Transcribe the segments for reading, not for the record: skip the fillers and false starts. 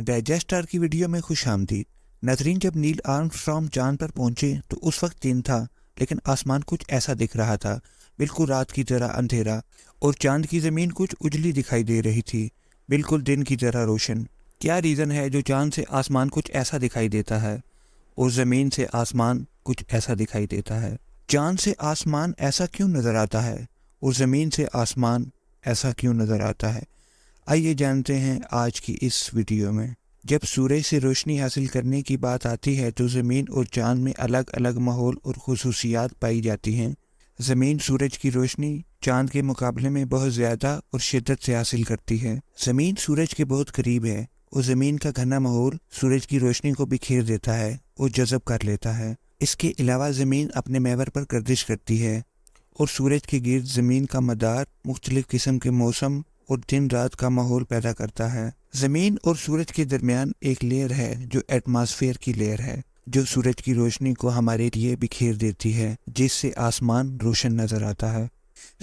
Digester की video में खुश आमदीद। नाजरीन, जब नील आर्मस्ट्रॉन्ग चांद पर पहुंचे तो उस वक्त दिन था, लेकिन आसमान कुछ ऐसा दिख रहा था, बिल्कुल रात की तरह अंधेरा, और चांद की ज़मीन कुछ उजली दिखाई दे रही थी, बिल्कुल दिन की तरह रोशन। क्या रीज़न है जो चांद से आसमान कुछ ऐसा दिखाई देता है और ज़मीन से आसमान कुछ ऐसा दिखाई देता है? चांद से आसमान ऐसा क्यों नज़र आता है और ज़मीन से आसमान ऐसा क्यों नज़र आता है? आइए जानते हैं आज की इस वीडियो में। जब सूरज से रोशनी हासिल करने की बात आती है तो ज़मीन और चांद में अलग अलग माहौल और खुसूसियात पाई जाती हैं। ज़मीन सूरज की रोशनी चांद के मुकाबले में बहुत ज़्यादा और शिद्दत से हासिल करती है। ज़मीन सूरज के बहुत करीब है और ज़मीन का घना माहौल सूरज की रोशनी को बिखेर देता है और जज़ब कर लेता है। इसके अलावा ज़मीन अपने महवर पर गर्दिश करती है और सूरज के गिर्द ज़मीन का मदार मुख्तलिफ किस्म के मौसम और दिन रात का माहौल पैदा करता है। ज़मीन और सूरज के दरमियान एक लेयर है जो एटमॉस्फेयर की लेयर है, जो सूरज की रोशनी को हमारे लिए बिखेर देती है, जिससे आसमान रोशन नज़र आता है।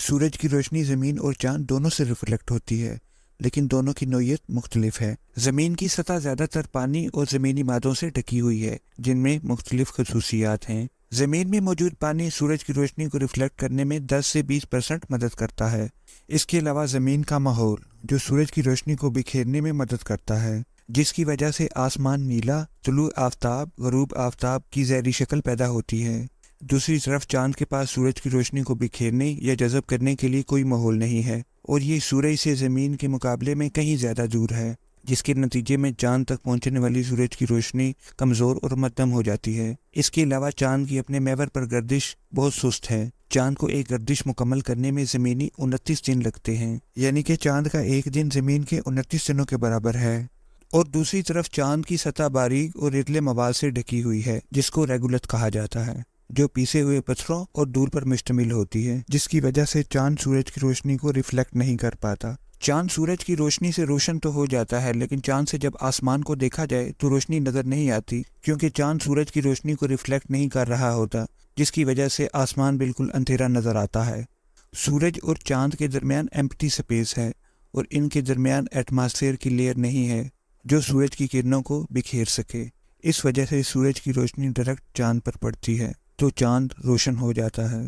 सूरज की रोशनी ज़मीन और चांद दोनों से रिफ्लेक्ट होती है, लेकिन दोनों की नौइयत मुख्तलिफ है। ज़मीन की सतह ज़्यादातर पानी और ज़मीनी मादों से ढकी हुई है, जिनमें मुख्तलिफ खसूसियात हैं। ज़मीन में मौजूद पानी सूरज की रोशनी को रिफ्लेक्ट करने में 10 से 20% मदद करता है। इसके अलावा ज़मीन का माहौल जो सूरज की रोशनी को बिखेरने में मदद करता है, जिसकी वजह से आसमान नीला, तुलू आफ्ताब, गरूब आफ्ताब की ज़हरी शक्ल पैदा होती है। दूसरी तरफ चांद के पास सूरज की रोशनी को बिखेरने या जज़ब करने के लिए कोई माहौल नहीं है और ये सूरज से ज़मीन के मुकाबले में कहीं ज़्यादा दूर है, जिसके नतीजे में चांद तक पहुंचने वाली सूरज की रोशनी कमज़ोर और मध्यम हो जाती है। इसके अलावा चांद की अपने महवर पर गर्दिश बहुत सुस्त है। चांद को एक गर्दिश मुकम्मल करने में ज़मीनी 29 दिन लगते हैं, यानी कि चांद का एक दिन ज़मीन के 29 दिनों के बराबर है। और दूसरी तरफ चांद की सतह बारीक और रेतले मवाद से ढकी हुई है, जिसको रेगुलत कहा जाता है, जो पीसे हुए पत्थरों और धूल पर मुश्तमिल होती है, जिसकी वजह से चांद सूरज की रोशनी को रिफ्लेक्ट नहीं कर पाता। चांद सूरज की रोशनी से रोशन तो हो जाता है, लेकिन चांद से जब आसमान को देखा जाए तो रोशनी नजर नहीं आती, क्योंकि चांद सूरज की रोशनी को रिफ्लेक्ट नहीं कर रहा होता, जिसकी वजह से आसमान बिल्कुल अंधेरा नजर आता है। सूरज और चांद के दरमियान एम्प्टी स्पेस है और इनके दरमियान एटमॉस्फेयर की लेयर नहीं है जो सूरज की किरणों को बिखेर सके। इस वजह से सूरज की रोशनी डायरेक्ट चांद पर पड़ती है तो चांद रोशन हो जाता है।